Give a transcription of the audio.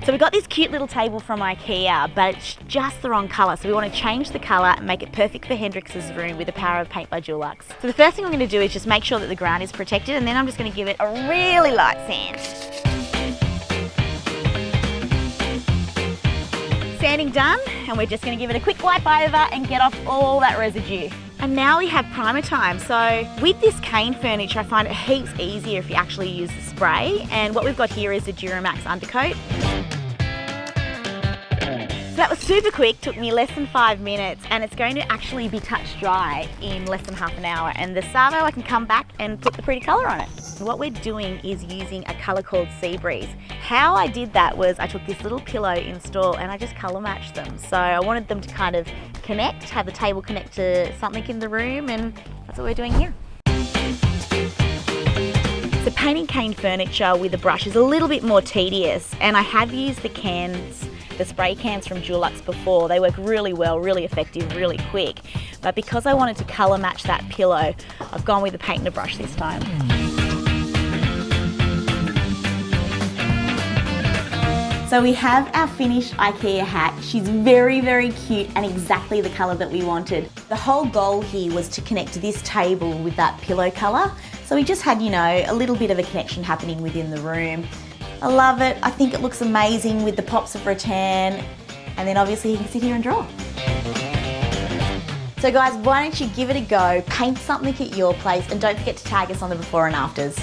So we got this cute little table from IKEA, but it's just the wrong colour. So we want to change the colour and make it perfect for Hendrix's room with the power of paint by Dulux. So the first thing we're going to do is just make sure that the ground is protected, and then I'm just going to give it a really light sand. Sanding done, and we're just going to give it a quick wipe over and get off all that residue. And now we have primer time. So with this cane furniture, I find it heaps easier if you actually use the spray. And what we've got here is the Duramax undercoat. So that was super quick, took me less than 5 minutes, and it's going to actually be touch dry in less than half an hour. And the Savo, I can come back and put the pretty colour on it. So what we're doing is using a colour called Sea Breeze. How I did that was I took this little pillow in store and I just colour matched them. So I wanted them to kind of connect, have the table connect to something in the room, and that's what we're doing here. So painting cane furniture with a brush is a little bit more tedious, and I have used the spray cans from Dulux before. They work really well, really effective, really quick. But because I wanted to colour match that pillow, I've gone with a paint and a brush this time. So we have our finished IKEA hat. She's very, very cute and exactly the colour that we wanted. The whole goal here was to connect this table with that pillow colour. So we just had, you know, a little bit of a connection happening within the room. I love it. I think it looks amazing with the pops of rattan. And then obviously you can sit here and draw. So guys, why don't you give it a go, paint something at your place, and don't forget to tag us on the before and afters.